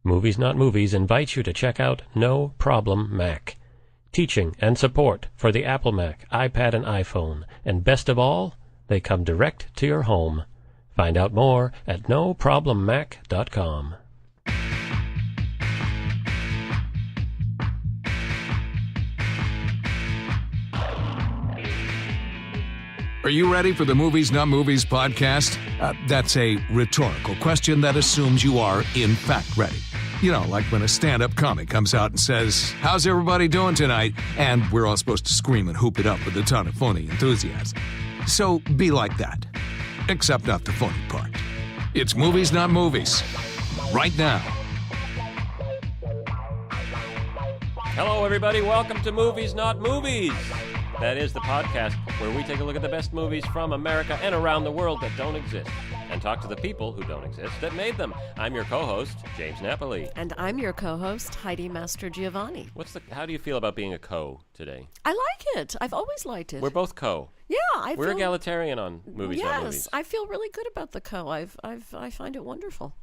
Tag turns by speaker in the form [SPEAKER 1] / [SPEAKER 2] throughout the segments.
[SPEAKER 1] Movies Not Movies invites you to check out No Problem Mac. Teaching and support for the Apple Mac, iPad, and iPhone. And best of all, they come direct to your home. Find out more at noproblemmac.com.
[SPEAKER 2] Are you ready for the Movies Not Movies podcast? That's a rhetorical question that assumes you are, in fact, ready. You know, like when a stand-up comic comes out and says, "How's everybody doing tonight?" And we're all supposed to scream and hoop it up with a ton of phony enthusiasm. So be like that, except not the funny part. It's Movies Not Movies, right now.
[SPEAKER 1] Hello, everybody. Welcome to Movies Not Movies. That is the podcast where we take a look at the best movies from America and around the world that don't exist and talk to the people who don't exist that made them. I'm your co-host, James Napoli.
[SPEAKER 3] And I'm your co-host, Heidi Master Giovanni.
[SPEAKER 1] How do you feel about being a co today?
[SPEAKER 3] I like it. I've always liked it.
[SPEAKER 1] We're both co.
[SPEAKER 3] Yeah,
[SPEAKER 1] We're egalitarian on Movies Not Movies.
[SPEAKER 3] Yes, I feel really good about the co. I find it wonderful.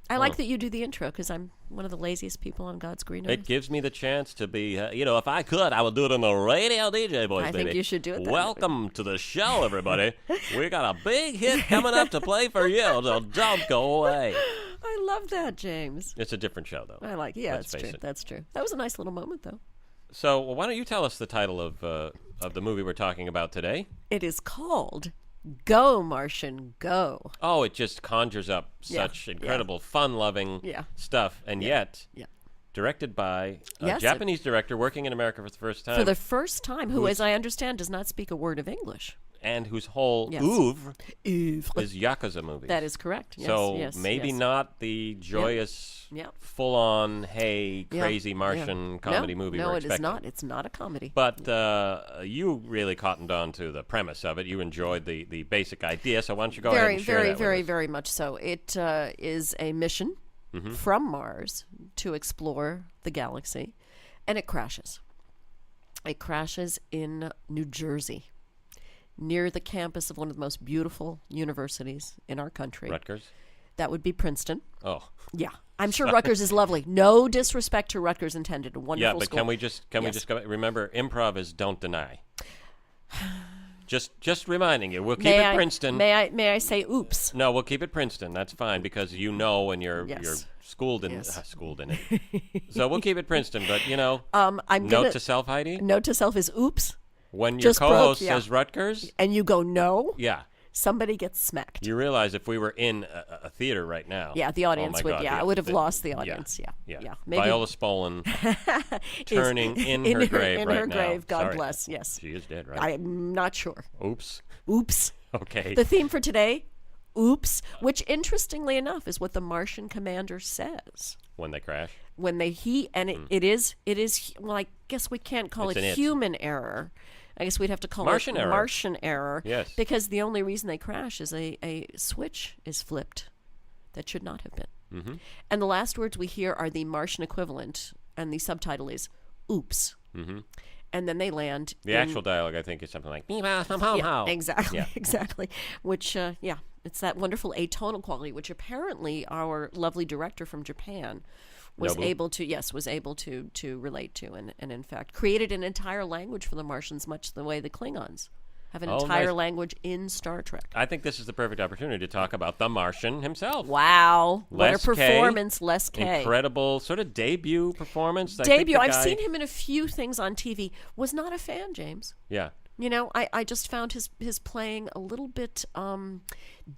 [SPEAKER 3] I like that you do the intro because I'm one of the laziest people on God's green earth.
[SPEAKER 1] It gives me the chance to be, if I could, I would do it in the radio DJ voice,
[SPEAKER 3] I
[SPEAKER 1] baby.
[SPEAKER 3] think you should do it that
[SPEAKER 1] Welcome to the show, everybody. We got a big hit coming up to play for you, so don't go away.
[SPEAKER 3] I love that, James.
[SPEAKER 1] It's a different show, though.
[SPEAKER 3] I like it. Yeah, that's true. That's true. That was a nice little moment, though.
[SPEAKER 1] So why don't you tell us the title of the movie we're talking about today?
[SPEAKER 3] It is called Go, Martian, Go.
[SPEAKER 1] Oh, it just conjures up such incredible, fun-loving stuff, and yet directed by a Japanese director working in America for the first time.
[SPEAKER 3] For the first time, who, as I understand, does not speak a word of English.
[SPEAKER 1] And whose whole oeuvre is Yakuza movies.
[SPEAKER 3] That is correct. Yes,
[SPEAKER 1] so maybe not the joyous, full-on, crazy Martian comedy movie we're expecting.
[SPEAKER 3] No, it is not. It's not a comedy.
[SPEAKER 1] But you really cottoned on to the premise of it. You enjoyed the basic idea, so why don't you go ahead and share that with us?
[SPEAKER 3] Very much so. It is a mission from Mars to explore the galaxy, and it crashes. It crashes in New Jersey, near the campus of one of the most beautiful universities in our country.
[SPEAKER 1] Rutgers?
[SPEAKER 3] That would be Princeton.
[SPEAKER 1] Oh.
[SPEAKER 3] Yeah. I'm sure Rutgers is lovely. No disrespect to Rutgers intended. A wonderful
[SPEAKER 1] school.
[SPEAKER 3] Can
[SPEAKER 1] we just go, remember, improv is don't deny. Just reminding you. We'll keep it Princeton.
[SPEAKER 3] May I say oops?
[SPEAKER 1] No, we'll keep it Princeton. That's fine because you know and you're schooled in schooled in it. So we'll keep it Princeton, but note to self, Heidi.
[SPEAKER 3] Note to self is oops.
[SPEAKER 1] When your co-host says Rutgers,
[SPEAKER 3] and you go no, somebody gets smacked.
[SPEAKER 1] You realize if we were in a theater right now,
[SPEAKER 3] the audience would. I would have lost the audience. Yeah. Maybe
[SPEAKER 1] Viola Spolin turning in her grave
[SPEAKER 3] in
[SPEAKER 1] right
[SPEAKER 3] her
[SPEAKER 1] now.
[SPEAKER 3] grave. God
[SPEAKER 1] Sorry.
[SPEAKER 3] bless. Yes,
[SPEAKER 1] she is dead, right?
[SPEAKER 3] I'm not sure.
[SPEAKER 1] Oops. Okay.
[SPEAKER 3] The theme for today, oops, which interestingly enough is what the Martian commander says
[SPEAKER 1] when they crash.
[SPEAKER 3] When it is. Well, I guess we can't call it human error. I guess we'd have to call
[SPEAKER 1] Martian
[SPEAKER 3] it
[SPEAKER 1] error.
[SPEAKER 3] Martian error.
[SPEAKER 1] Yes.
[SPEAKER 3] Because the only reason they crash is a switch is flipped that should not have been. Mm-hmm. And the last words we hear are the Martian equivalent, and the subtitle is oops. Mm-hmm. And then they land.
[SPEAKER 1] The actual dialogue, I think, is something like
[SPEAKER 3] exactly, exactly. Which, it's that wonderful atonal quality, which apparently our lovely director from Japan was able to relate to, and in fact created an entire language for the Martians, much the way the Klingons have an entire language in Star Trek.
[SPEAKER 1] I think this is the perfect opportunity to talk about the Martian himself.
[SPEAKER 3] Wow, what a performance, Les Kay.
[SPEAKER 1] Incredible sort of debut performance.
[SPEAKER 3] I've seen him in a few things on TV. Was not a fan, James.
[SPEAKER 1] Yeah.
[SPEAKER 3] I just found his playing a little bit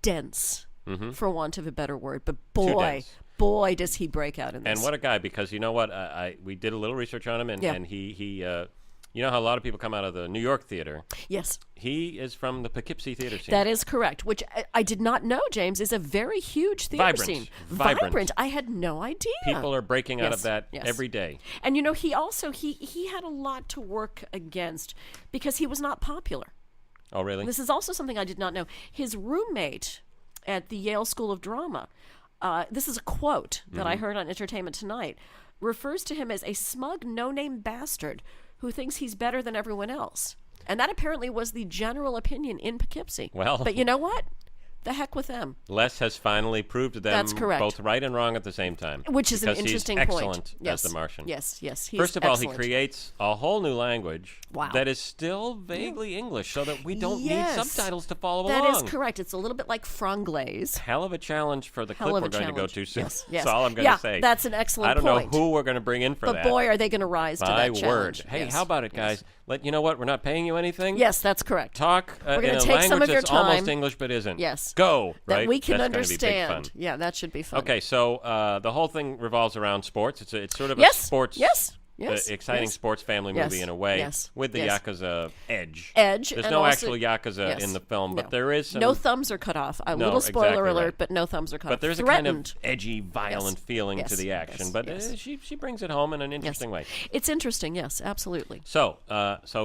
[SPEAKER 3] dense, for want of a better word. But boy, does he break out in this.
[SPEAKER 1] And what a guy, because you know what? We did a little research on him, and he you know how a lot of people come out of the New York theater?
[SPEAKER 3] Yes.
[SPEAKER 1] He is from the Poughkeepsie theater scene.
[SPEAKER 3] That is correct, which I did not know, James, is a very huge theater scene. Vibrant. I had no idea.
[SPEAKER 1] People are breaking out of that every day.
[SPEAKER 3] And he also, he had a lot to work against because he was not popular.
[SPEAKER 1] Oh, really?
[SPEAKER 3] This is also something I did not know. His roommate at the Yale School of Drama, this is a quote that I heard on Entertainment Tonight, refers to him as a smug, no-name bastard who thinks he's better than everyone else. And that apparently was the general opinion in Poughkeepsie.
[SPEAKER 1] Well,
[SPEAKER 3] but you know what? The heck with them.
[SPEAKER 1] Les has finally proved them
[SPEAKER 3] That's correct.
[SPEAKER 1] both right and wrong at the same time.
[SPEAKER 3] Which is an
[SPEAKER 1] because
[SPEAKER 3] interesting
[SPEAKER 1] he's
[SPEAKER 3] point.
[SPEAKER 1] excellent as the Martian.
[SPEAKER 3] Yes. He's
[SPEAKER 1] First of all,
[SPEAKER 3] excellent.
[SPEAKER 1] he creates a whole new language
[SPEAKER 3] Wow.
[SPEAKER 1] that is still vaguely English, so that we don't need subtitles to follow
[SPEAKER 3] That
[SPEAKER 1] along.
[SPEAKER 3] is correct. It's a little bit like franglais.
[SPEAKER 1] Hell of a challenge for the clip we're going to go to soon.
[SPEAKER 3] Yes.
[SPEAKER 1] That's all I'm going to say.
[SPEAKER 3] That's an excellent
[SPEAKER 1] I don't
[SPEAKER 3] point.
[SPEAKER 1] know who we're going to bring in for
[SPEAKER 3] but
[SPEAKER 1] that.
[SPEAKER 3] But boy, are they going to rise to
[SPEAKER 1] My
[SPEAKER 3] that challenge.
[SPEAKER 1] word. Hey,
[SPEAKER 3] Yes.
[SPEAKER 1] how about it, guys? You know what? We're not paying you anything.
[SPEAKER 3] Yes, that's correct.
[SPEAKER 1] Talk
[SPEAKER 3] We're
[SPEAKER 1] in
[SPEAKER 3] gonna
[SPEAKER 1] a
[SPEAKER 3] take
[SPEAKER 1] language
[SPEAKER 3] some of your
[SPEAKER 1] that's almost
[SPEAKER 3] time.
[SPEAKER 1] English but isn't.
[SPEAKER 3] Yes.
[SPEAKER 1] Go,
[SPEAKER 3] That
[SPEAKER 1] right?
[SPEAKER 3] we can
[SPEAKER 1] That's gonna be big
[SPEAKER 3] understand.
[SPEAKER 1] fun.
[SPEAKER 3] Yeah, that should be fun.
[SPEAKER 1] Okay, so the whole thing revolves around sports. It's sort of
[SPEAKER 3] Yes.
[SPEAKER 1] a sports,
[SPEAKER 3] Yes.
[SPEAKER 1] exciting
[SPEAKER 3] Yes.
[SPEAKER 1] sports family
[SPEAKER 3] Yes.
[SPEAKER 1] movie in a way,
[SPEAKER 3] Yes.
[SPEAKER 1] with the
[SPEAKER 3] Yes.
[SPEAKER 1] Yakuza edge.
[SPEAKER 3] Edge.
[SPEAKER 1] There's
[SPEAKER 3] and
[SPEAKER 1] no
[SPEAKER 3] also,
[SPEAKER 1] actual Yakuza in the film, but there is some.
[SPEAKER 3] No thumbs are cut off. A
[SPEAKER 1] No,
[SPEAKER 3] little spoiler
[SPEAKER 1] exactly
[SPEAKER 3] alert,
[SPEAKER 1] right.
[SPEAKER 3] but no thumbs are cut off.
[SPEAKER 1] But there's a kind of edgy, violent feeling
[SPEAKER 3] Yes.
[SPEAKER 1] to the action.
[SPEAKER 3] Yes.
[SPEAKER 1] But
[SPEAKER 3] Yes.
[SPEAKER 1] she brings it home in an interesting way.
[SPEAKER 3] It's interesting, yes, absolutely.
[SPEAKER 1] So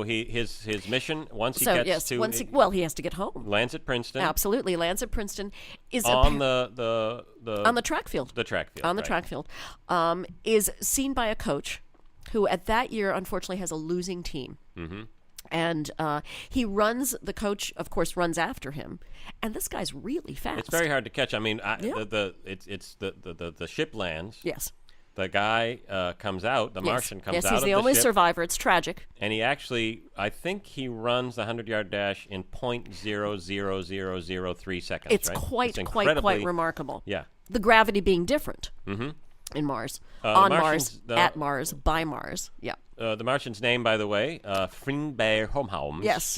[SPEAKER 1] his mission once he gets to
[SPEAKER 3] he has to get home.
[SPEAKER 1] lands at Princeton.
[SPEAKER 3] Absolutely, lands at Princeton is
[SPEAKER 1] on the
[SPEAKER 3] on the track field.
[SPEAKER 1] The track field.
[SPEAKER 3] On the
[SPEAKER 1] right.
[SPEAKER 3] track field, is seen by a coach who at that year unfortunately has a losing team. Mm-hmm. And he runs. The coach, of course, runs after him, and this guy's really fast.
[SPEAKER 1] It's very hard to catch. I mean, the ship lands.
[SPEAKER 3] Yes.
[SPEAKER 1] The guy comes out. The Martian comes out.
[SPEAKER 3] Yes, he's the only survivor. It's tragic.
[SPEAKER 1] And he actually, I think he runs the 100-yard dash in .00003 seconds.
[SPEAKER 3] It's
[SPEAKER 1] right?
[SPEAKER 3] quite remarkable.
[SPEAKER 1] Yeah.
[SPEAKER 3] The gravity being different in Mars, on Mars, at Mars, by Mars. Yeah.
[SPEAKER 1] The Martian's name, by the way, Fringberg Homholm.
[SPEAKER 3] Yes.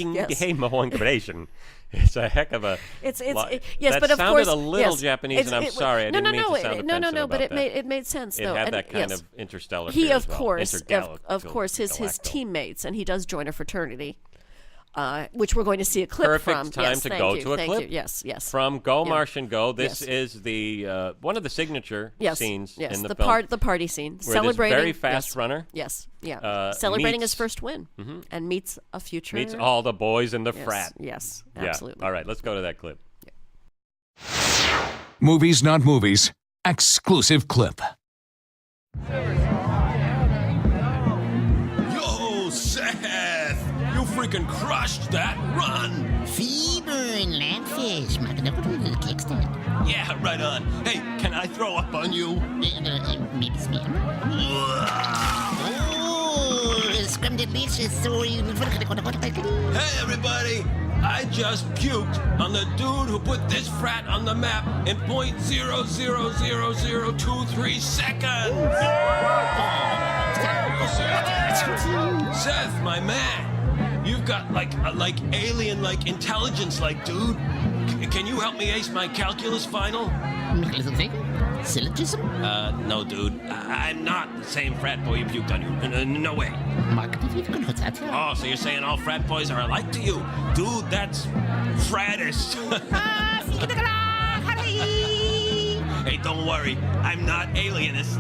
[SPEAKER 1] It's a heck of a.
[SPEAKER 3] Yes,
[SPEAKER 1] that
[SPEAKER 3] but of course,
[SPEAKER 1] sounded a little Japanese, and I'm sorry, I didn't mean to sound offensive
[SPEAKER 3] but
[SPEAKER 1] about that.
[SPEAKER 3] it made sense though.
[SPEAKER 1] It had
[SPEAKER 3] and,
[SPEAKER 1] that kind of interstellar.
[SPEAKER 3] He
[SPEAKER 1] feel
[SPEAKER 3] of
[SPEAKER 1] as well.
[SPEAKER 3] course, of course, his
[SPEAKER 1] Galactic.
[SPEAKER 3] teammates, and he does join a fraternity. Which we're going to see a clip
[SPEAKER 1] Perfect
[SPEAKER 3] from.
[SPEAKER 1] time
[SPEAKER 3] Yes,
[SPEAKER 1] to
[SPEAKER 3] thank
[SPEAKER 1] go
[SPEAKER 3] you,
[SPEAKER 1] to a
[SPEAKER 3] thank
[SPEAKER 1] clip.
[SPEAKER 3] You. Yes.
[SPEAKER 1] From Go Martian Go. This
[SPEAKER 3] Yes.
[SPEAKER 1] is the one of the signature scenes in the film.
[SPEAKER 3] The party scene.
[SPEAKER 1] Where
[SPEAKER 3] Celebrating.
[SPEAKER 1] this very fast runner.
[SPEAKER 3] Yes. Yeah. Celebrating his first win. And meets a future.
[SPEAKER 1] Meets all the boys in the frat.
[SPEAKER 3] Yes.
[SPEAKER 1] Yeah.
[SPEAKER 3] Absolutely.
[SPEAKER 1] All right, let's go to that clip.
[SPEAKER 2] Movies Not Movies, exclusive clip.
[SPEAKER 4] Yo, Seth! You freaking crushed that run!
[SPEAKER 5] Fever and landfish. Macaroni kickstand.
[SPEAKER 4] Yeah, right on. Hey, can I throw up on you?
[SPEAKER 5] Maybe spam. Oh, scrum delicious.
[SPEAKER 4] Hey, everybody! I just puked on the dude who put this frat on the map in .0000023 seconds! Seth, my man! You've got like alien intelligence, dude. Can you help me ace my calculus final?
[SPEAKER 5] Syllogism?
[SPEAKER 4] No, dude. I'm not the same frat boy you puked on you. No way. Oh, so you're saying all frat boys are alike to you? Dude, that's frattist. Hey, don't worry. I'm not alienist.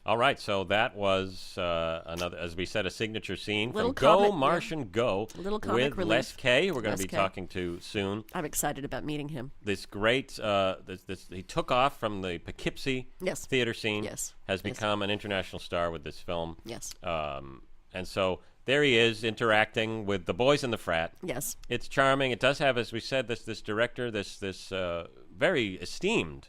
[SPEAKER 1] All right, so that was another, as we said, a signature scene
[SPEAKER 3] Little
[SPEAKER 1] from Go
[SPEAKER 3] comic,
[SPEAKER 1] Martian Go
[SPEAKER 3] Little comic
[SPEAKER 1] with
[SPEAKER 3] relief.
[SPEAKER 1] Les Kay, who we're going to
[SPEAKER 3] Les
[SPEAKER 1] be
[SPEAKER 3] Kay.
[SPEAKER 1] talking to soon.
[SPEAKER 3] I'm excited about meeting him.
[SPEAKER 1] This great, he took off from the Poughkeepsie theater scene, has become an international star with this film.
[SPEAKER 3] Yes.
[SPEAKER 1] And so there he is interacting with the boys in the frat.
[SPEAKER 3] Yes.
[SPEAKER 1] It's charming. It does have, as we said, this director, this very esteemed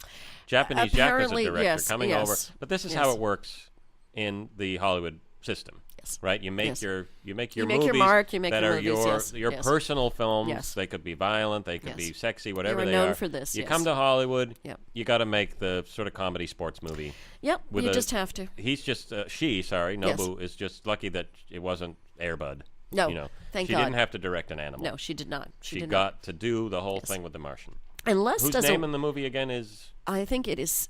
[SPEAKER 1] Japanese Yakuza director coming over. But this is how it works in the Hollywood system.
[SPEAKER 3] Yes.
[SPEAKER 1] Right? You make your movies
[SPEAKER 3] your mark, you make
[SPEAKER 1] that
[SPEAKER 3] your
[SPEAKER 1] are
[SPEAKER 3] movies,
[SPEAKER 1] your
[SPEAKER 3] yes.
[SPEAKER 1] personal films.
[SPEAKER 3] Yes.
[SPEAKER 1] They could be violent, they could be sexy, whatever
[SPEAKER 3] You're
[SPEAKER 1] they
[SPEAKER 3] known
[SPEAKER 1] are.
[SPEAKER 3] for this,
[SPEAKER 1] You
[SPEAKER 3] yes.
[SPEAKER 1] come to Hollywood,
[SPEAKER 3] Yep.
[SPEAKER 1] you got to make the sort of comedy sports movie.
[SPEAKER 3] Yep, you just have to.
[SPEAKER 1] He's just Nobu is just lucky that it wasn't Air Bud.
[SPEAKER 3] No, thank
[SPEAKER 1] she
[SPEAKER 3] God.
[SPEAKER 1] didn't have to direct an animal.
[SPEAKER 3] No, she did not.
[SPEAKER 1] She got to do the whole thing with the Martian.
[SPEAKER 3] And Les
[SPEAKER 1] Whose
[SPEAKER 3] does
[SPEAKER 1] name in the movie again is?
[SPEAKER 3] I think it is.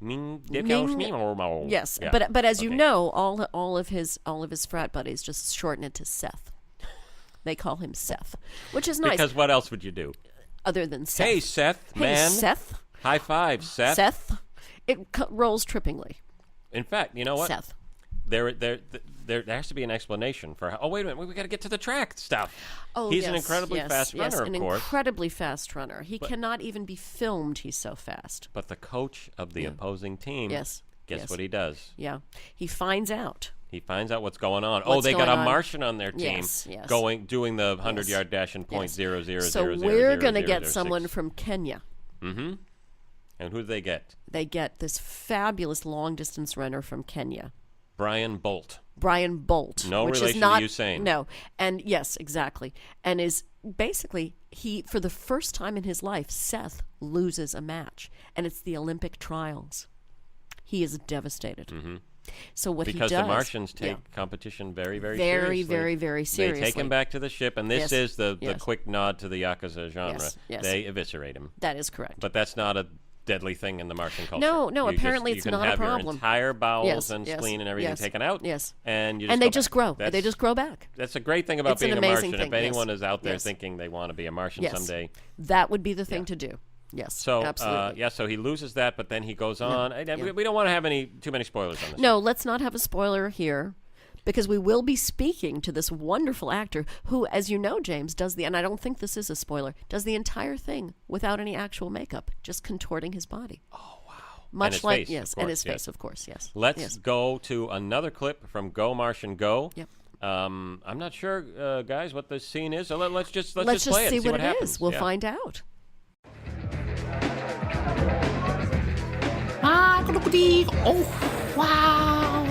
[SPEAKER 1] Ming.
[SPEAKER 3] Yes,
[SPEAKER 1] Yeah.
[SPEAKER 3] but as you know, all of his frat buddies just shorten it to Seth. They call him Seth, which is nice.
[SPEAKER 1] Because what else would you do?
[SPEAKER 3] Other than Seth.
[SPEAKER 1] Hey, Seth,
[SPEAKER 3] Hey,
[SPEAKER 1] man.
[SPEAKER 3] Seth.
[SPEAKER 1] High five, Seth.
[SPEAKER 3] Seth. It rolls trippingly.
[SPEAKER 1] In fact, you know what?
[SPEAKER 3] Seth.
[SPEAKER 1] There has to be an explanation for how. Oh, wait a minute. We got to get to the track stuff.
[SPEAKER 3] Oh,
[SPEAKER 1] He's
[SPEAKER 3] yes,
[SPEAKER 1] an incredibly fast runner,
[SPEAKER 3] an
[SPEAKER 1] of course.
[SPEAKER 3] incredibly fast runner. He cannot even be filmed. He's so fast.
[SPEAKER 1] But the coach of the opposing team
[SPEAKER 3] Yes.
[SPEAKER 1] guess what he does?
[SPEAKER 3] Yeah. He finds out
[SPEAKER 1] He finds out what's going on.
[SPEAKER 3] What's
[SPEAKER 1] they got
[SPEAKER 3] going
[SPEAKER 1] a
[SPEAKER 3] on.
[SPEAKER 1] Martian on their team
[SPEAKER 3] Yes.
[SPEAKER 1] doing the 100-yard dash in point zero zero
[SPEAKER 3] So
[SPEAKER 1] zero
[SPEAKER 3] we're
[SPEAKER 1] going to
[SPEAKER 3] get someone from Kenya.
[SPEAKER 1] Mm-hmm. And who do they get?
[SPEAKER 3] They get this fabulous long-distance runner from Kenya.
[SPEAKER 1] Brian Bolt.
[SPEAKER 3] Brian Bolt.
[SPEAKER 1] No
[SPEAKER 3] which
[SPEAKER 1] relation
[SPEAKER 3] is not,
[SPEAKER 1] to Usain.
[SPEAKER 3] No. And yes, exactly. And is basically, for the first time in his life, Seth loses a match. And it's the Olympic trials. He is devastated.
[SPEAKER 1] Mm-hmm.
[SPEAKER 3] So what
[SPEAKER 1] because
[SPEAKER 3] he does...
[SPEAKER 1] the Martians take competition very, very
[SPEAKER 3] very,
[SPEAKER 1] seriously.
[SPEAKER 3] very, very seriously.
[SPEAKER 1] They take him back to the ship, and this is the
[SPEAKER 3] Yes.
[SPEAKER 1] quick nod to the Yakuza genre.
[SPEAKER 3] Yes.
[SPEAKER 1] They eviscerate him.
[SPEAKER 3] That is correct.
[SPEAKER 1] But that's not a deadly thing in the Martian culture.
[SPEAKER 3] No, apparently it's not a
[SPEAKER 1] You can have
[SPEAKER 3] problem.
[SPEAKER 1] your entire bowels
[SPEAKER 3] Yes,
[SPEAKER 1] and
[SPEAKER 3] yes,
[SPEAKER 1] spleen and everything
[SPEAKER 3] yes,
[SPEAKER 1] taken out.
[SPEAKER 3] yes.
[SPEAKER 1] And
[SPEAKER 3] they just grow. They just grow back.
[SPEAKER 1] That's a great thing about
[SPEAKER 3] It's
[SPEAKER 1] being
[SPEAKER 3] an
[SPEAKER 1] a
[SPEAKER 3] amazing
[SPEAKER 1] Martian.
[SPEAKER 3] thing,
[SPEAKER 1] If anyone
[SPEAKER 3] yes,
[SPEAKER 1] is out there
[SPEAKER 3] yes.
[SPEAKER 1] thinking they want to be a Martian
[SPEAKER 3] Yes.
[SPEAKER 1] someday,
[SPEAKER 3] That would be the thing to do. Yes,
[SPEAKER 1] so
[SPEAKER 3] absolutely.
[SPEAKER 1] so he loses that, but then he goes on. We don't want to have too many spoilers on this.
[SPEAKER 3] No, let's not have a spoiler here, because we will be speaking to this wonderful actor who, as you know, James, and I don't think this is a spoiler, does the entire thing without any actual makeup, just contorting his body.
[SPEAKER 1] Oh, wow.
[SPEAKER 3] Much
[SPEAKER 1] and his
[SPEAKER 3] like,
[SPEAKER 1] face,
[SPEAKER 3] yes,
[SPEAKER 1] of course,
[SPEAKER 3] and his
[SPEAKER 1] yes.
[SPEAKER 3] face, of course, yes.
[SPEAKER 1] Let's go to another clip from Go Martian Go.
[SPEAKER 3] Yep.
[SPEAKER 1] I'm not sure, guys, what the scene is. So let's just play it
[SPEAKER 3] see
[SPEAKER 1] and see
[SPEAKER 3] what it
[SPEAKER 1] happens.
[SPEAKER 3] is. We'll find out.
[SPEAKER 5] Oh, wow.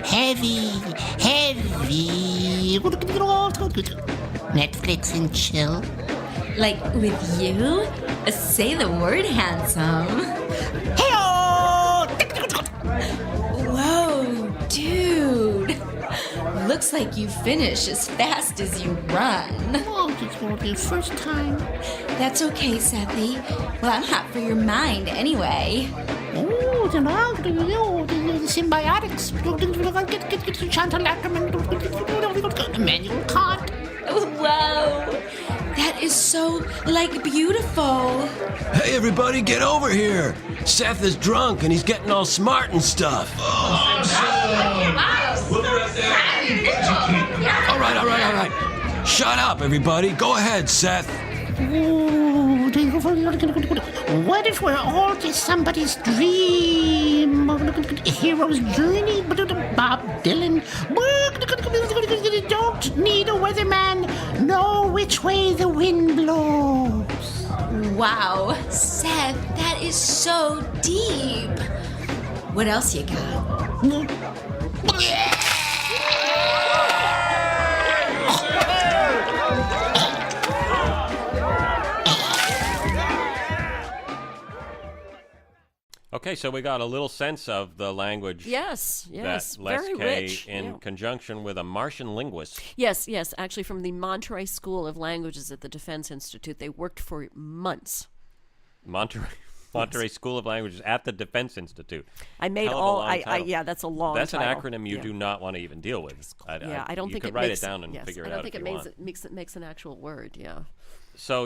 [SPEAKER 5] Heavy. Netflix and chill.
[SPEAKER 6] Like with you? Say the word, handsome. Whoa, dude. Looks like you finish as fast as you run.
[SPEAKER 5] Oh, it's going to be the first time.
[SPEAKER 6] That's okay, Sethy. Well, I'm hot for your mind anyway.
[SPEAKER 5] Oh, the symbiotics. Get Chantal Ackerman. Manual card.
[SPEAKER 6] Whoa. That is so, beautiful.
[SPEAKER 7] Hey, everybody, get over here. Seth is drunk and he's getting all smart and stuff. All right. Shut up, everybody. Go ahead, Seth.
[SPEAKER 5] What if we're all just somebody's dream? Hero's journey? Bob Dylan? Don't need a weatherman. Know which way the wind blows.
[SPEAKER 6] Wow, Seth, that is so deep. What else you got?
[SPEAKER 1] Okay, so we got a little sense of the language.
[SPEAKER 3] Yes,
[SPEAKER 1] That Les
[SPEAKER 3] very
[SPEAKER 1] Kay,
[SPEAKER 3] rich.
[SPEAKER 1] in conjunction with a Martian linguist.
[SPEAKER 3] Yes, actually from the Monterey School of Languages at the Defense Institute. They worked for months.
[SPEAKER 1] Monterey School of Languages at the Defense Institute.
[SPEAKER 3] I made
[SPEAKER 1] Hell of a
[SPEAKER 3] all.
[SPEAKER 1] long title.
[SPEAKER 3] That's a long.
[SPEAKER 1] That's
[SPEAKER 3] title.
[SPEAKER 1] an acronym you do not want to even deal with.
[SPEAKER 3] I don't think
[SPEAKER 1] you could
[SPEAKER 3] it
[SPEAKER 1] write
[SPEAKER 3] makes,
[SPEAKER 1] it down and figure it out.
[SPEAKER 3] I don't think
[SPEAKER 1] if
[SPEAKER 3] it
[SPEAKER 1] you
[SPEAKER 3] makes
[SPEAKER 1] want.
[SPEAKER 3] it makes an actual word. Yeah.
[SPEAKER 1] So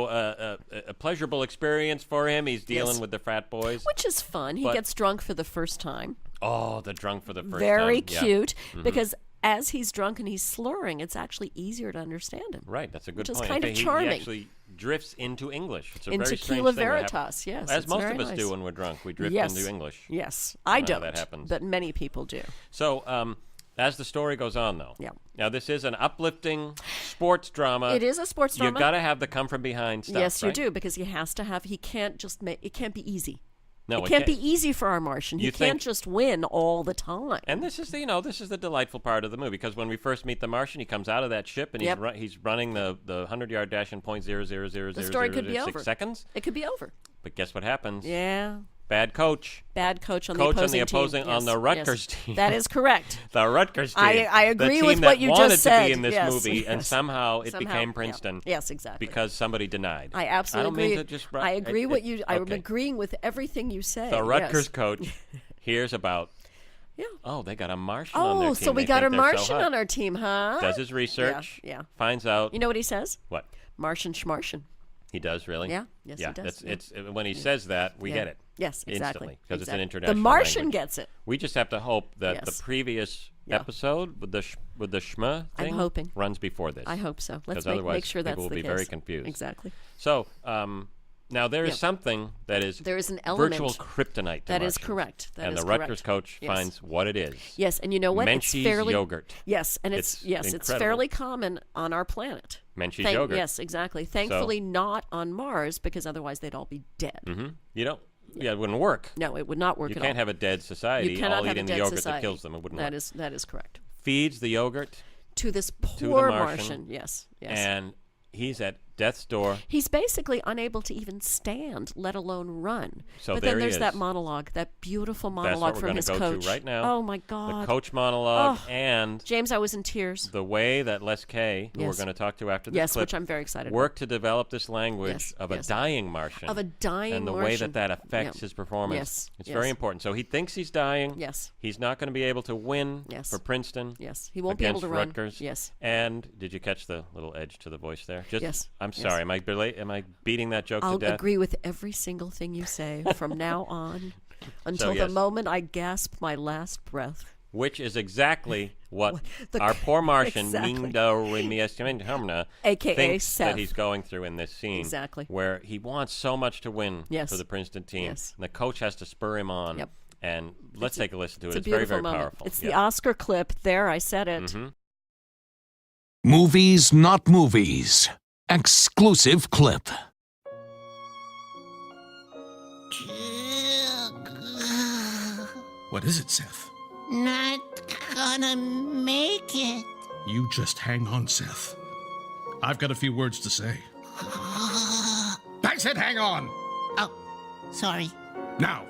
[SPEAKER 1] a pleasurable experience for him. He's dealing with the frat boys,
[SPEAKER 3] which is fun. He gets drunk for the first time.
[SPEAKER 1] Oh, the drunk for the first time.
[SPEAKER 3] Very cute,
[SPEAKER 1] Yeah.
[SPEAKER 3] because as he's drunk and he's slurring, it's actually easier to understand him.
[SPEAKER 1] Right, that's a good
[SPEAKER 3] which
[SPEAKER 1] point.
[SPEAKER 3] is kind of charming.
[SPEAKER 1] He actually drifts into English. It's a
[SPEAKER 3] into
[SPEAKER 1] very strange
[SPEAKER 3] Tequila
[SPEAKER 1] thing that
[SPEAKER 3] Veritas, yes.
[SPEAKER 1] As
[SPEAKER 3] it's
[SPEAKER 1] most
[SPEAKER 3] very
[SPEAKER 1] of us
[SPEAKER 3] nice.
[SPEAKER 1] do when we're drunk. We drift
[SPEAKER 3] Yes.
[SPEAKER 1] into English.
[SPEAKER 3] Yes, I don't.
[SPEAKER 1] That happens.
[SPEAKER 3] But many people do.
[SPEAKER 1] So, as the story goes on, though.
[SPEAKER 3] Yeah.
[SPEAKER 1] Now, this is an uplifting sports drama.
[SPEAKER 3] It is a sports drama.
[SPEAKER 1] You've got to have the come from behind stuff.
[SPEAKER 3] Yes,
[SPEAKER 1] right?
[SPEAKER 3] you do, because he has to have. He can't just make. It can't be easy.
[SPEAKER 1] No,
[SPEAKER 3] it can't be easy for our Martian. He can't just win all the time.
[SPEAKER 1] And this is the delightful part of the movie, because when we first meet the Martian, he comes out of that ship and he's running the 100-yard dash in .0000006 seconds.
[SPEAKER 3] It could be over.
[SPEAKER 1] But guess what happens?
[SPEAKER 3] Yeah.
[SPEAKER 1] Bad coach.
[SPEAKER 3] Bad coach on
[SPEAKER 1] Coach
[SPEAKER 3] the
[SPEAKER 1] on the
[SPEAKER 3] opposing
[SPEAKER 1] opposing
[SPEAKER 3] team.
[SPEAKER 1] on the Rutgers team.
[SPEAKER 3] That is correct.
[SPEAKER 1] The Rutgers team.
[SPEAKER 3] I agree
[SPEAKER 1] the
[SPEAKER 3] with
[SPEAKER 1] team
[SPEAKER 3] what
[SPEAKER 1] that
[SPEAKER 3] you
[SPEAKER 1] wanted
[SPEAKER 3] just said.
[SPEAKER 1] to be in this
[SPEAKER 3] Yes,
[SPEAKER 1] movie, and
[SPEAKER 3] yes.
[SPEAKER 1] somehow it became Princeton.
[SPEAKER 3] Yeah. Yes, exactly.
[SPEAKER 1] Because somebody denied.
[SPEAKER 3] I absolutely agree.
[SPEAKER 1] Mean to just,
[SPEAKER 3] I agree I'm
[SPEAKER 1] okay.
[SPEAKER 3] agreeing with everything you say.
[SPEAKER 1] The Rutgers
[SPEAKER 3] yes.
[SPEAKER 1] coach hears about.
[SPEAKER 3] Yeah.
[SPEAKER 1] Oh, they got a Martian on their team.
[SPEAKER 3] Oh, so we
[SPEAKER 1] They
[SPEAKER 3] got
[SPEAKER 1] think
[SPEAKER 3] a
[SPEAKER 1] they're so
[SPEAKER 3] Martian
[SPEAKER 1] hot.
[SPEAKER 3] on our team, huh?
[SPEAKER 1] Does his research.
[SPEAKER 3] Yeah.
[SPEAKER 1] Finds out.
[SPEAKER 3] You know what he says?
[SPEAKER 1] What?
[SPEAKER 3] Martian schmartian.
[SPEAKER 1] He does, really?
[SPEAKER 3] Yeah. Yes, he does.
[SPEAKER 1] It's when he says that, we get it.
[SPEAKER 3] Yes, exactly.
[SPEAKER 1] Because it's an international
[SPEAKER 3] The Martian
[SPEAKER 1] language.
[SPEAKER 3] gets it.
[SPEAKER 1] We just have to hope that the previous episode with the schma thing
[SPEAKER 3] I'm hoping.
[SPEAKER 1] runs before this.
[SPEAKER 3] I hope so. Let's
[SPEAKER 1] otherwise
[SPEAKER 3] make sure that's
[SPEAKER 1] people will
[SPEAKER 3] the
[SPEAKER 1] be
[SPEAKER 3] case.
[SPEAKER 1] very confused.
[SPEAKER 3] Exactly.
[SPEAKER 1] So, Now, there is something that is
[SPEAKER 3] there is an element
[SPEAKER 1] virtual kryptonite to
[SPEAKER 3] that is
[SPEAKER 1] Martians.
[SPEAKER 3] correct. That
[SPEAKER 1] and
[SPEAKER 3] is
[SPEAKER 1] the
[SPEAKER 3] correct.
[SPEAKER 1] Rutgers coach finds what it is.
[SPEAKER 3] Yes, and you know what?
[SPEAKER 1] Menchie's
[SPEAKER 3] it's fairly
[SPEAKER 1] yogurt.
[SPEAKER 3] Yes, and it's
[SPEAKER 1] incredible.
[SPEAKER 3] fairly common on our planet.
[SPEAKER 1] Menchie's yogurt.
[SPEAKER 3] Yes, exactly. Thankfully, not on Mars, because otherwise they'd all be dead.
[SPEAKER 1] You don't. Yeah, it wouldn't work.
[SPEAKER 3] No, it would not work
[SPEAKER 1] You
[SPEAKER 3] at
[SPEAKER 1] can't
[SPEAKER 3] all.
[SPEAKER 1] have a dead society
[SPEAKER 3] You cannot
[SPEAKER 1] all
[SPEAKER 3] have
[SPEAKER 1] eating
[SPEAKER 3] a
[SPEAKER 1] the
[SPEAKER 3] dead
[SPEAKER 1] yogurt
[SPEAKER 3] society.
[SPEAKER 1] that kills them. It wouldn't work.
[SPEAKER 3] That is correct.
[SPEAKER 1] Feeds the yogurt
[SPEAKER 3] To this
[SPEAKER 1] to the
[SPEAKER 3] poor
[SPEAKER 1] Martian.
[SPEAKER 3] Yes.
[SPEAKER 1] And he's at death's door.
[SPEAKER 3] He's basically unable to even stand, let alone run.
[SPEAKER 1] So
[SPEAKER 3] but
[SPEAKER 1] there
[SPEAKER 3] then
[SPEAKER 1] he
[SPEAKER 3] there's
[SPEAKER 1] is.
[SPEAKER 3] that monologue, that beautiful
[SPEAKER 1] That's
[SPEAKER 3] monologue
[SPEAKER 1] what we're
[SPEAKER 3] from
[SPEAKER 1] going
[SPEAKER 3] his
[SPEAKER 1] to go
[SPEAKER 3] coach.
[SPEAKER 1] to right now.
[SPEAKER 3] Oh my God!
[SPEAKER 1] The coach monologue
[SPEAKER 3] Oh.
[SPEAKER 1] and
[SPEAKER 3] James, I was in tears.
[SPEAKER 1] the way that Les Kay, who we're
[SPEAKER 3] Yes.
[SPEAKER 1] going to talk to after this
[SPEAKER 3] Yes,
[SPEAKER 1] clip,
[SPEAKER 3] which I'm very excited
[SPEAKER 1] worked to develop this language
[SPEAKER 3] Yes,
[SPEAKER 1] of
[SPEAKER 3] yes.
[SPEAKER 1] a dying Martian.
[SPEAKER 3] Of a dying
[SPEAKER 1] and the
[SPEAKER 3] Martian.
[SPEAKER 1] way that affects
[SPEAKER 3] Yeah.
[SPEAKER 1] his performance.
[SPEAKER 3] Yes,
[SPEAKER 1] It's
[SPEAKER 3] yes.
[SPEAKER 1] very important. So he thinks he's dying.
[SPEAKER 3] Yes.
[SPEAKER 1] He's not going to be able to win
[SPEAKER 3] Yes.
[SPEAKER 1] for Princeton.
[SPEAKER 3] Yes, he won't be able
[SPEAKER 1] against
[SPEAKER 3] to run.
[SPEAKER 1] Rutgers.
[SPEAKER 3] Yes.
[SPEAKER 1] And did you catch the little edge to the voice there?
[SPEAKER 3] Yes,
[SPEAKER 1] I'm
[SPEAKER 3] yes.
[SPEAKER 1] sorry. Am I beating that joke
[SPEAKER 3] I'll
[SPEAKER 1] to death?
[SPEAKER 3] agree with every single thing you say from now on until
[SPEAKER 1] yes.
[SPEAKER 3] the moment I gasp my last breath.
[SPEAKER 1] Which is exactly what
[SPEAKER 3] The-
[SPEAKER 1] our poor Martian,
[SPEAKER 3] exactly. AKA
[SPEAKER 1] thinks
[SPEAKER 3] Seth.
[SPEAKER 1] that he's going through in this scene.
[SPEAKER 3] Exactly.
[SPEAKER 1] Where he wants so much to win
[SPEAKER 3] Yes.
[SPEAKER 1] for the Princeton team.
[SPEAKER 3] Yes.
[SPEAKER 1] And the coach has to spur him on.
[SPEAKER 3] Yep.
[SPEAKER 1] And let's take a listen to it.
[SPEAKER 3] It's a
[SPEAKER 1] It's very,
[SPEAKER 3] beautiful
[SPEAKER 1] very
[SPEAKER 3] moment.
[SPEAKER 1] powerful.
[SPEAKER 3] It's the
[SPEAKER 1] Yeah.
[SPEAKER 3] Oscar clip. There, I said it.
[SPEAKER 1] Mm-hmm.
[SPEAKER 2] Movies, not movies. Exclusive clip.
[SPEAKER 8] What is it, Seth?
[SPEAKER 5] Not gonna make it.
[SPEAKER 8] You just hang on, Seth. I've got a few words to say. I said hang on!
[SPEAKER 5] Oh, sorry.
[SPEAKER 8] Now,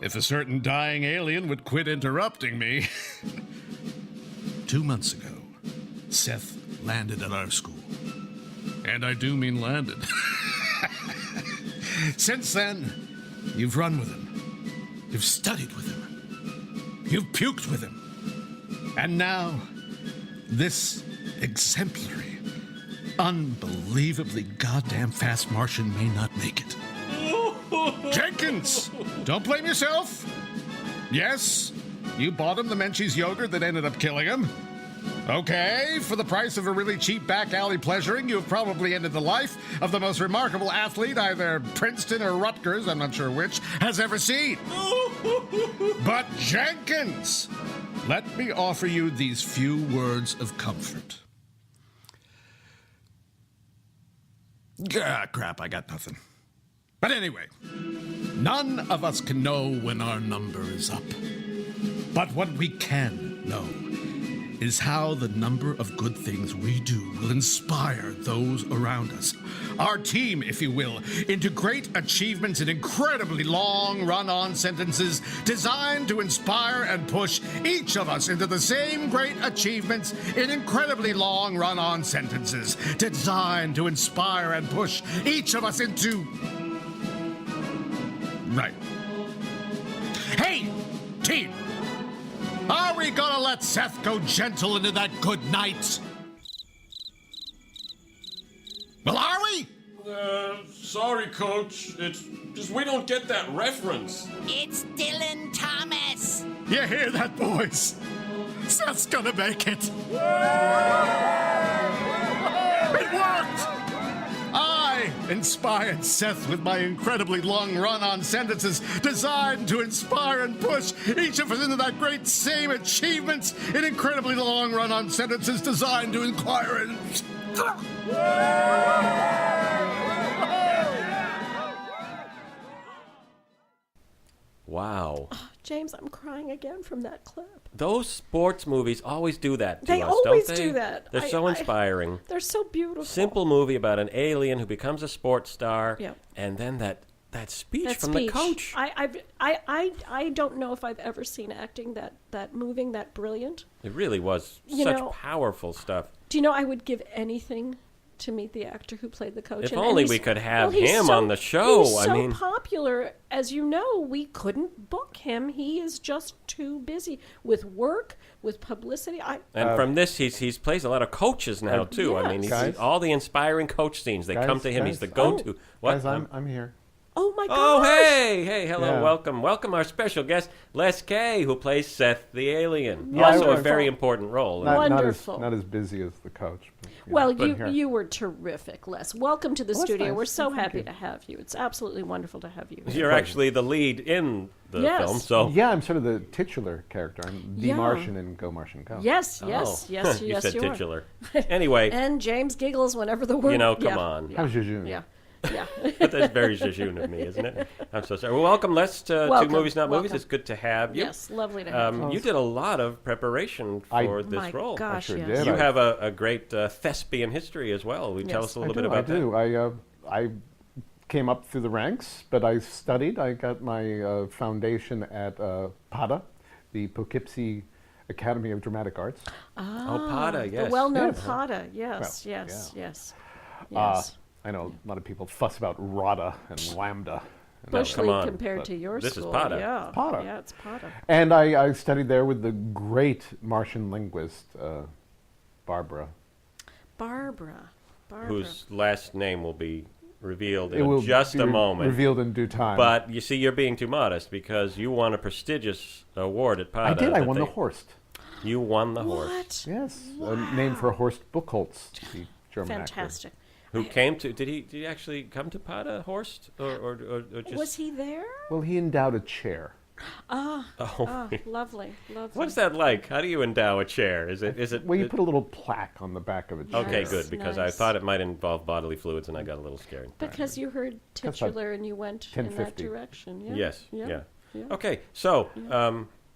[SPEAKER 8] if a certain dying alien would quit interrupting me. 2 months ago, Seth landed at our school. And I do mean landed. Since then, you've run with him. You've studied with him. You've puked with him. And now, this exemplary, unbelievably goddamn fast Martian may not make it. Jenkins! Don't blame yourself. Yes, you bought him the Menchie's yogurt that ended up killing him. Okay, for the price of a really cheap back alley pleasuring, you have probably ended the life of the most remarkable athlete either Princeton or Rutgers, I'm not sure which, has ever seen. But Jenkins, let me offer you these few words of comfort. Ah, crap, I got nothing. But anyway, none of us can know when our number is up. But what we can know is how the number of good things we do will inspire those around us. Our team, if you will, into great achievements in incredibly long run-on sentences designed to inspire and push each of us into the same great achievements in incredibly long run-on sentences designed to inspire and push each of us into... Right. Hey, team! Are we gonna let Seth go gentle into that good night? Well, are we?
[SPEAKER 9] Sorry, Coach. It's just we don't get that reference.
[SPEAKER 5] It's Dylan Thomas.
[SPEAKER 8] You hear that, boys? Seth's gonna make it. It worked! I inspired Seth with my incredibly long run-on sentences designed to inspire and push each of us into that great same achievements in incredibly long run-on sentences designed to inquire and...
[SPEAKER 1] Wow.
[SPEAKER 3] James, I'm crying again from that clip.
[SPEAKER 1] Those sports movies always do that to
[SPEAKER 3] They
[SPEAKER 1] us,
[SPEAKER 3] always
[SPEAKER 1] don't they?
[SPEAKER 3] do that.
[SPEAKER 1] They're so inspiring.
[SPEAKER 3] They're so beautiful.
[SPEAKER 1] Simple movie about an alien who becomes a sports star,
[SPEAKER 3] Yeah.
[SPEAKER 1] and then that speech
[SPEAKER 3] That
[SPEAKER 1] from
[SPEAKER 3] speech.
[SPEAKER 1] the coach.
[SPEAKER 3] I don't know if I've ever seen acting that moving, that brilliant.
[SPEAKER 1] It really was
[SPEAKER 3] You
[SPEAKER 1] such
[SPEAKER 3] know,
[SPEAKER 1] powerful stuff.
[SPEAKER 3] Do you know I would give anything to meet the actor who played the coach?
[SPEAKER 1] If
[SPEAKER 3] And
[SPEAKER 1] only
[SPEAKER 3] he's-
[SPEAKER 1] we could have
[SPEAKER 3] he's
[SPEAKER 1] him on the show.
[SPEAKER 3] He's so
[SPEAKER 1] I mean,
[SPEAKER 3] popular, as you know, we couldn't book him. He is just too busy with work, with publicity.
[SPEAKER 1] and from this, he plays a lot of coaches now too. I mean,
[SPEAKER 3] Yes.
[SPEAKER 1] he's all the inspiring coach scenes. They come to him. He's the go-to. What?
[SPEAKER 10] Guys, I'm here.
[SPEAKER 3] Oh, my gosh.
[SPEAKER 1] Oh, hey, hello, welcome our special guest, Les Kay, who plays Seth the alien. Also a very important role.
[SPEAKER 3] Wonderful.
[SPEAKER 10] Not as busy as the coach. But,
[SPEAKER 3] well, you were terrific, Les. Welcome to the studio.
[SPEAKER 10] Nice.
[SPEAKER 3] We're so happy to have you. It's absolutely wonderful to have you.
[SPEAKER 1] You're actually the lead in the film, so...
[SPEAKER 10] Yeah, I'm sort of the titular character. I'm the Martian in Go Martian Go.
[SPEAKER 3] Yes,
[SPEAKER 1] you said titular. Anyway.
[SPEAKER 3] And James giggles whenever the word...
[SPEAKER 1] come on.
[SPEAKER 10] How's Jejune?
[SPEAKER 3] Yeah.
[SPEAKER 1] But that's very Jejune of me, isn't it? I'm so sorry. Well, welcome, Les, to Two Movies Not Movies. It's good to have you.
[SPEAKER 3] Yes, lovely to have you.
[SPEAKER 1] You did a lot of preparation for this role.
[SPEAKER 3] Gosh,
[SPEAKER 10] I sure
[SPEAKER 3] yes.
[SPEAKER 10] did.
[SPEAKER 1] You have a great thespian history as well. Will you tell us a little bit about that?
[SPEAKER 10] I came up through the ranks, but I studied. I got my foundation at PADA, the Poughkeepsie Academy of Dramatic Arts.
[SPEAKER 1] Oh, PADA, yes.
[SPEAKER 3] The well-known
[SPEAKER 10] Yes.
[SPEAKER 3] PADA, yes,
[SPEAKER 10] Well,
[SPEAKER 3] yes.
[SPEAKER 10] I know a lot of people fuss about RADA and Lambda.
[SPEAKER 3] Bush
[SPEAKER 1] come
[SPEAKER 3] League
[SPEAKER 1] on,
[SPEAKER 3] compared to your
[SPEAKER 1] this
[SPEAKER 3] school.
[SPEAKER 1] is PADA.
[SPEAKER 3] Yeah.
[SPEAKER 10] PADA.
[SPEAKER 3] Yeah, it's PADA.
[SPEAKER 10] And I studied there with the great Martian linguist, Barbara.
[SPEAKER 3] Barbara.
[SPEAKER 1] Whose last name will be revealed
[SPEAKER 10] It
[SPEAKER 1] in
[SPEAKER 10] will
[SPEAKER 1] just
[SPEAKER 10] be
[SPEAKER 1] a moment.
[SPEAKER 10] Revealed in due time.
[SPEAKER 1] But you see, you're being too modest because you won a prestigious award at PADA.
[SPEAKER 10] I did. I won the Horst.
[SPEAKER 1] You won the
[SPEAKER 3] What?
[SPEAKER 1] Horst.
[SPEAKER 10] Yes, named for Horst Buchholz, the German
[SPEAKER 3] Fantastic.
[SPEAKER 10] actor.
[SPEAKER 1] Who came to? Did he actually come to PADA, Horst, or just?
[SPEAKER 3] Was he there?
[SPEAKER 10] Well, he endowed a chair.
[SPEAKER 3] Lovely.
[SPEAKER 1] What's that like? How do you endow a chair? Is it?
[SPEAKER 10] Well, you put a little plaque on the back of a chair.
[SPEAKER 1] Okay, good, because I thought it might involve bodily fluids, and I got a little scared.
[SPEAKER 3] Because you heard titular and you went in that
[SPEAKER 10] 1050.
[SPEAKER 3] direction. Yeah.
[SPEAKER 1] Yes.
[SPEAKER 3] Yeah.
[SPEAKER 1] Okay, so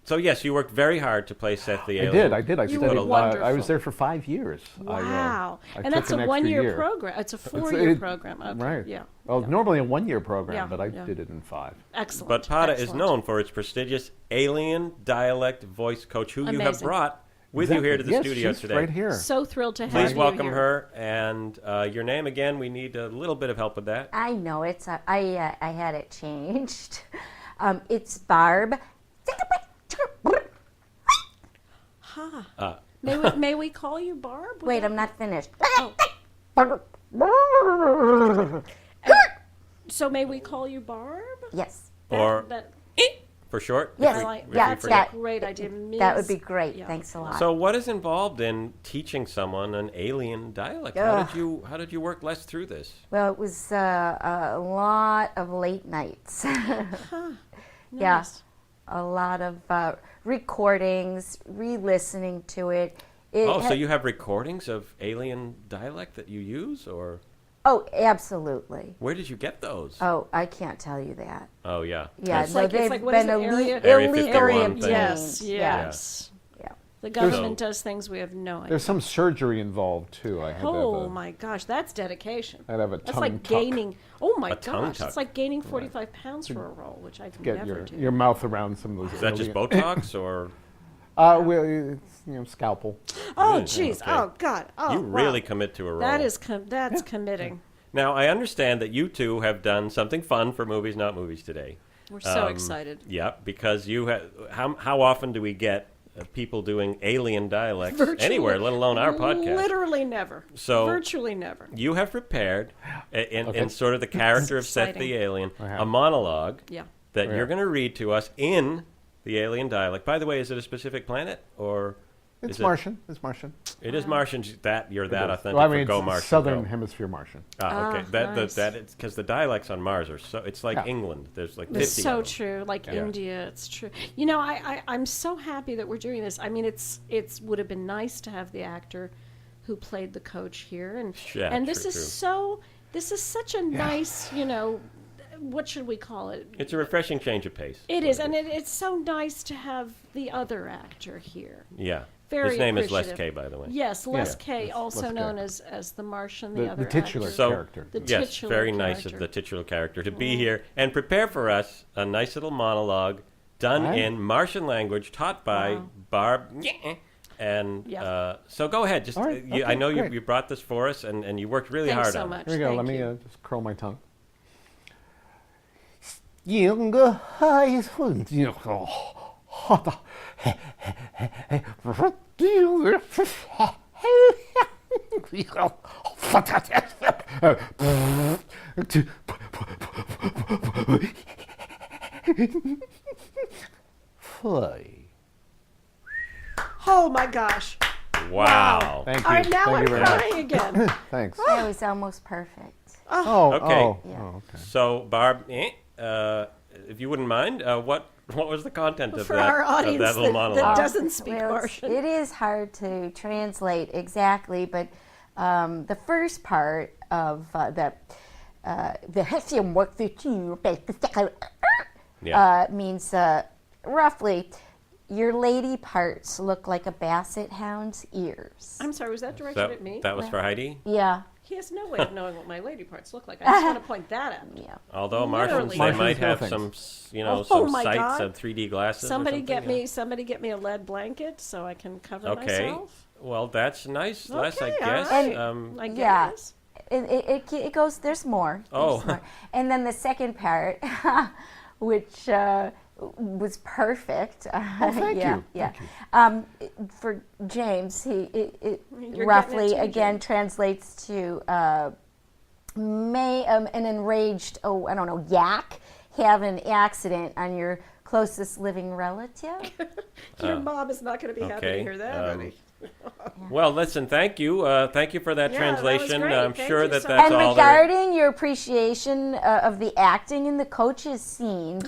[SPEAKER 1] so yes, you worked very hard to play Seth the alien.
[SPEAKER 10] I did. I
[SPEAKER 3] You were
[SPEAKER 10] studied. I
[SPEAKER 3] wonderful.
[SPEAKER 10] was there for 5 years.
[SPEAKER 3] Wow.
[SPEAKER 10] I
[SPEAKER 3] And
[SPEAKER 10] took
[SPEAKER 3] that's
[SPEAKER 10] an
[SPEAKER 3] a
[SPEAKER 10] extra
[SPEAKER 3] 1-year
[SPEAKER 10] year.
[SPEAKER 3] program. It's a 4-year
[SPEAKER 10] It-
[SPEAKER 3] program. Okay.
[SPEAKER 10] Right.
[SPEAKER 3] Yeah.
[SPEAKER 10] Well, normally a 1-year program,
[SPEAKER 3] Yeah,
[SPEAKER 10] but I
[SPEAKER 3] yeah.
[SPEAKER 10] did it in 5.
[SPEAKER 3] Excellent.
[SPEAKER 1] But PADA is
[SPEAKER 3] Excellent.
[SPEAKER 1] known for its prestigious alien dialect voice coach, who you have
[SPEAKER 3] Amazing.
[SPEAKER 1] brought with you here to the
[SPEAKER 10] Yes,
[SPEAKER 1] studio
[SPEAKER 10] she's
[SPEAKER 1] today.
[SPEAKER 10] right here.
[SPEAKER 3] So thrilled to have
[SPEAKER 1] Please
[SPEAKER 3] you
[SPEAKER 1] welcome
[SPEAKER 3] here.
[SPEAKER 1] her, and your name again. We need a little bit of help with that.
[SPEAKER 11] I know it's. I had it changed. It's Barb.
[SPEAKER 3] May we call you Barb?
[SPEAKER 11] Wait, I'm not finished.
[SPEAKER 3] So may we call you Barb?
[SPEAKER 11] Yes.
[SPEAKER 1] Or
[SPEAKER 3] That,
[SPEAKER 1] for short.
[SPEAKER 11] Yes.
[SPEAKER 1] if we-
[SPEAKER 3] like,
[SPEAKER 1] if we
[SPEAKER 11] that's
[SPEAKER 1] forget.
[SPEAKER 11] that.
[SPEAKER 3] great idea.
[SPEAKER 11] That would
[SPEAKER 3] Ms.
[SPEAKER 11] be great.
[SPEAKER 3] Yeah.
[SPEAKER 11] Thanks a lot.
[SPEAKER 1] So, what is involved in teaching someone an alien dialect? How did you work Les through this?
[SPEAKER 11] Well, it was a lot of late nights. Yeah,
[SPEAKER 3] Nice.
[SPEAKER 11] a lot of recordings, re-listening to it.
[SPEAKER 1] So you have recordings of alien dialect that you use, or
[SPEAKER 11] Oh, absolutely.
[SPEAKER 1] where did you get those?
[SPEAKER 11] Oh, I can't tell you that.
[SPEAKER 1] Oh yeah.
[SPEAKER 11] Yeah,
[SPEAKER 3] It's
[SPEAKER 11] no,
[SPEAKER 3] like- it's
[SPEAKER 11] they've
[SPEAKER 3] like, what is
[SPEAKER 11] been
[SPEAKER 3] it, area-
[SPEAKER 1] Area
[SPEAKER 11] illegally
[SPEAKER 1] 51
[SPEAKER 11] obtained.
[SPEAKER 1] thing.
[SPEAKER 3] Yes.
[SPEAKER 11] Yeah.
[SPEAKER 3] Yes.
[SPEAKER 11] Yeah.
[SPEAKER 3] The government does things we have no idea.
[SPEAKER 10] There's some surgery involved too. I had
[SPEAKER 3] Oh
[SPEAKER 10] to have
[SPEAKER 3] my gosh, that's dedication.
[SPEAKER 10] I'd have a
[SPEAKER 3] That's
[SPEAKER 10] tongue
[SPEAKER 3] like
[SPEAKER 10] tuck.
[SPEAKER 3] gaining. Oh my
[SPEAKER 1] tongue
[SPEAKER 3] gosh,
[SPEAKER 1] tuck.
[SPEAKER 3] it's like gaining 45 pounds for a role, which I've
[SPEAKER 10] get
[SPEAKER 3] never do.
[SPEAKER 10] your mouth around some of those.
[SPEAKER 1] Is that just Botox or?
[SPEAKER 10] Well, it's,
[SPEAKER 3] Oh
[SPEAKER 10] scalpel.
[SPEAKER 3] jeez.
[SPEAKER 1] Okay.
[SPEAKER 3] Oh God. Oh,
[SPEAKER 1] You really
[SPEAKER 3] wow.
[SPEAKER 1] commit to a role.
[SPEAKER 3] That is that's committing.
[SPEAKER 1] Now I understand that you two have done something fun for Movies Not Movies today.
[SPEAKER 3] We're so excited.
[SPEAKER 1] Yeah, because you have. How often do we get people doing alien dialects
[SPEAKER 3] Virtually-
[SPEAKER 1] anywhere, let alone our podcast?
[SPEAKER 3] Literally never.
[SPEAKER 1] So-
[SPEAKER 3] virtually never.
[SPEAKER 1] You have prepared, in sort of the character of Seth the
[SPEAKER 3] Exciting.
[SPEAKER 1] alien,
[SPEAKER 10] have.
[SPEAKER 1] a monologue
[SPEAKER 3] Yeah.
[SPEAKER 1] that
[SPEAKER 10] Yeah.
[SPEAKER 1] you're going to read to us in the alien dialect. By the way, is it a specific planet or?
[SPEAKER 10] It's
[SPEAKER 1] is it-
[SPEAKER 10] Martian. It's Martian.
[SPEAKER 1] It is Martian. That you're that
[SPEAKER 10] It is.
[SPEAKER 1] authentic
[SPEAKER 10] Well, I mean,
[SPEAKER 1] for Go
[SPEAKER 10] it's
[SPEAKER 1] Martian.
[SPEAKER 10] Southern
[SPEAKER 1] Go.
[SPEAKER 10] Hemisphere Martian.
[SPEAKER 1] Okay.
[SPEAKER 3] nice.
[SPEAKER 1] That it's because the dialects on Mars are so. It's like
[SPEAKER 10] Yeah.
[SPEAKER 1] England. There's like 50
[SPEAKER 3] It's so
[SPEAKER 1] of them.
[SPEAKER 3] true. Like India, it's true. You know, I'm so happy that we're doing this. I mean, it's would have been nice to have the actor who played the coach here, and
[SPEAKER 1] Yeah,
[SPEAKER 3] and this
[SPEAKER 1] true,
[SPEAKER 3] is
[SPEAKER 1] true.
[SPEAKER 3] so. This is such a nice, what should we call it?
[SPEAKER 1] It's a refreshing change of pace.
[SPEAKER 3] It is, and it's so nice to have the other actor here.
[SPEAKER 1] Yeah.
[SPEAKER 3] Very
[SPEAKER 1] His name is Les
[SPEAKER 3] appreciative.
[SPEAKER 1] Kay, by the way.
[SPEAKER 3] Yes, Les
[SPEAKER 10] Yeah,
[SPEAKER 3] Kay,
[SPEAKER 10] Les
[SPEAKER 3] also
[SPEAKER 10] Kay.
[SPEAKER 3] known as the Martian, the
[SPEAKER 10] The
[SPEAKER 3] other
[SPEAKER 10] titular
[SPEAKER 3] actor.
[SPEAKER 1] So,
[SPEAKER 10] character.
[SPEAKER 3] The
[SPEAKER 1] yes,
[SPEAKER 3] titular
[SPEAKER 1] very nice of
[SPEAKER 3] character.
[SPEAKER 1] the titular character to be here and prepare for us a nice little monologue done
[SPEAKER 10] Right.
[SPEAKER 1] in Martian language taught by
[SPEAKER 3] Wow.
[SPEAKER 1] Barb. And
[SPEAKER 3] Yeah.
[SPEAKER 1] so go ahead. Just
[SPEAKER 10] All right, okay,
[SPEAKER 1] I know you
[SPEAKER 10] great.
[SPEAKER 1] brought this for us, and you worked really
[SPEAKER 3] Thanks
[SPEAKER 1] hard
[SPEAKER 3] so
[SPEAKER 1] on
[SPEAKER 3] much.
[SPEAKER 1] it.
[SPEAKER 10] Here we go.
[SPEAKER 3] Thank
[SPEAKER 10] Let me
[SPEAKER 3] you.
[SPEAKER 10] just curl my tongue. Fly.
[SPEAKER 3] Oh my gosh.
[SPEAKER 1] Wow.
[SPEAKER 10] Thank you.
[SPEAKER 3] All right, now
[SPEAKER 10] Thank
[SPEAKER 3] I'm
[SPEAKER 10] you very much.
[SPEAKER 3] crying again.
[SPEAKER 10] Thanks.
[SPEAKER 11] That was almost perfect.
[SPEAKER 10] Oh,
[SPEAKER 1] Okay.
[SPEAKER 10] okay.
[SPEAKER 1] So, Barb, if you wouldn't mind, what was the content of
[SPEAKER 3] For
[SPEAKER 1] that,
[SPEAKER 3] our
[SPEAKER 1] of
[SPEAKER 3] audience
[SPEAKER 1] that little
[SPEAKER 3] that
[SPEAKER 1] monologue?
[SPEAKER 3] doesn't speak
[SPEAKER 11] Well,
[SPEAKER 3] Martian.
[SPEAKER 11] it is hard to translate exactly, but the first part of means roughly, your lady parts look like a basset hound's ears.
[SPEAKER 3] I'm sorry, was that directed at me?
[SPEAKER 1] That was for Heidi?
[SPEAKER 11] Yeah.
[SPEAKER 3] He has no way of knowing what my lady parts look like. I just want to point that out.
[SPEAKER 11] Yeah.
[SPEAKER 1] Although
[SPEAKER 3] Literally.
[SPEAKER 1] Martians, they might
[SPEAKER 10] Martians
[SPEAKER 1] have
[SPEAKER 10] know
[SPEAKER 1] some,
[SPEAKER 3] Oh
[SPEAKER 1] some
[SPEAKER 3] my
[SPEAKER 1] sights
[SPEAKER 3] God.
[SPEAKER 1] and 3D glasses.
[SPEAKER 3] Somebody
[SPEAKER 1] or
[SPEAKER 3] somebody get me a lead blanket so I can cover
[SPEAKER 1] Okay.
[SPEAKER 3] myself.
[SPEAKER 1] Well, that's nice, Les, I
[SPEAKER 3] Okay, all
[SPEAKER 1] guess.
[SPEAKER 3] right.
[SPEAKER 11] And-
[SPEAKER 3] I
[SPEAKER 11] Yeah.
[SPEAKER 3] guess.
[SPEAKER 11] It goes, there's more.
[SPEAKER 1] Oh.
[SPEAKER 11] There's more. And then the second part, which was perfect.
[SPEAKER 10] thank you.
[SPEAKER 11] Yeah. For James, it
[SPEAKER 3] You're
[SPEAKER 11] roughly,
[SPEAKER 3] getting it too,
[SPEAKER 11] again,
[SPEAKER 3] James.
[SPEAKER 11] translates to may an enraged, yak have an accident on your closest living relative.
[SPEAKER 3] Your mom is not going to be happy to
[SPEAKER 1] okay.
[SPEAKER 3] hear that, honey.
[SPEAKER 1] Well, listen, thank you. Thank you for that
[SPEAKER 3] Yeah, that was
[SPEAKER 1] translation.
[SPEAKER 3] great.
[SPEAKER 1] I'm
[SPEAKER 3] Thank
[SPEAKER 1] sure
[SPEAKER 3] you
[SPEAKER 1] that
[SPEAKER 3] so
[SPEAKER 1] that's
[SPEAKER 11] And
[SPEAKER 1] all there.
[SPEAKER 11] regarding your appreciation of the acting in the coach's scene,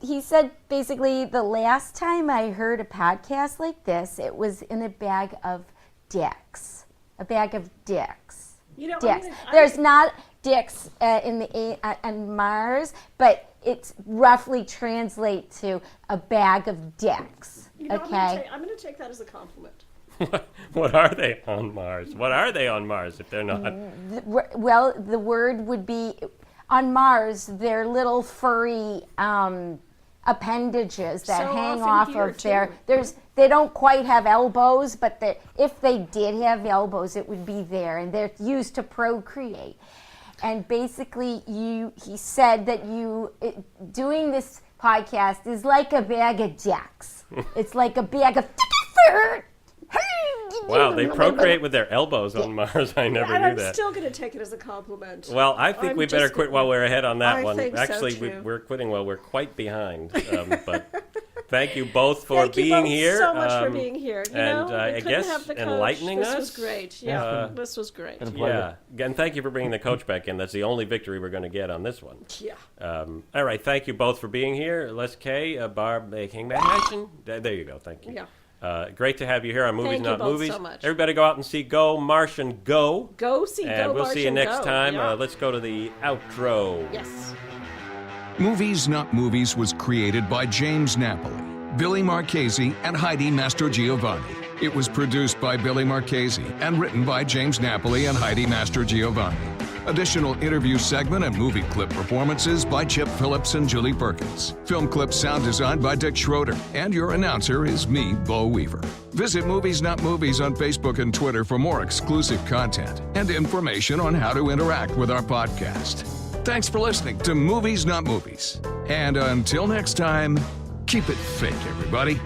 [SPEAKER 11] he said basically the last time I heard a podcast like this, it was in a bag of dicks. A bag of dicks.
[SPEAKER 3] You know,
[SPEAKER 11] Dicks. There's not dicks on Mars, but it's roughly translate to a bag of dicks.
[SPEAKER 3] You know,
[SPEAKER 11] Okay.
[SPEAKER 3] I'm going to take that as a compliment.
[SPEAKER 1] What are they on Mars? What are they on Mars if they're not?
[SPEAKER 11] Well, the word would be on Mars. They're little furry appendages that
[SPEAKER 3] So
[SPEAKER 11] hang
[SPEAKER 3] often
[SPEAKER 11] off
[SPEAKER 3] here,
[SPEAKER 11] of their.
[SPEAKER 3] too.
[SPEAKER 11] They don't quite have elbows, but if they did have elbows, it would be there, and they're used to procreate. And basically, he said that doing this podcast is like a bag of dicks. It's like a bag of.
[SPEAKER 1] Wow, they procreate with their elbows on Mars. I never
[SPEAKER 3] And
[SPEAKER 1] knew
[SPEAKER 3] I'm
[SPEAKER 1] that.
[SPEAKER 3] still going to take it as a compliment.
[SPEAKER 1] Well, I think we better quit while we're ahead on that
[SPEAKER 3] I
[SPEAKER 1] one.
[SPEAKER 3] think so,
[SPEAKER 1] Actually,
[SPEAKER 3] too.
[SPEAKER 1] we're quitting while we're quite behind. But thank you both for
[SPEAKER 3] Thank you
[SPEAKER 1] being
[SPEAKER 3] both
[SPEAKER 1] here.
[SPEAKER 3] so much for being here. You
[SPEAKER 1] and
[SPEAKER 3] know, we
[SPEAKER 1] I
[SPEAKER 3] couldn't
[SPEAKER 1] guess
[SPEAKER 3] have the coach.
[SPEAKER 1] enlightening
[SPEAKER 3] this
[SPEAKER 1] us.
[SPEAKER 3] was great. Yeah, this was great.
[SPEAKER 1] Yeah. Again, thank you for bringing the coach back in. That's the only victory we're going to get on this one.
[SPEAKER 3] Yeah.
[SPEAKER 1] All right. Thank you both for being here. Les K, Barb King Mansion. There you go. Thank you.
[SPEAKER 3] Yeah.
[SPEAKER 1] Great to have you here on Movies
[SPEAKER 3] Thank you
[SPEAKER 1] Not
[SPEAKER 3] both
[SPEAKER 1] Movies.
[SPEAKER 3] so much.
[SPEAKER 1] Everybody go out and see Go Martian Go.
[SPEAKER 3] Go see
[SPEAKER 1] and
[SPEAKER 3] Go
[SPEAKER 1] we'll
[SPEAKER 3] Martian
[SPEAKER 1] see you next
[SPEAKER 3] Go.
[SPEAKER 1] time.
[SPEAKER 3] Yeah.
[SPEAKER 1] Let's go to the outro.
[SPEAKER 3] Yes.
[SPEAKER 2] Movies Not Movies was created by James Napoli, Billy Marchese, and Heidi Mastrogiovanni. It was produced by Billy Marchese and written by James Napoli and Heidi Mastrogiovanni. Additional interview segment and movie clip performances by Chip Phillips and Julie Perkins. Film clip sound design by Dick Schroeder. And your announcer is me, Bo Weaver. Visit Movies Not Movies on Facebook and Twitter for more exclusive content and information on how to interact with our podcast. Thanks for listening to Movies Not Movies. And until next time, keep it fake, everybody.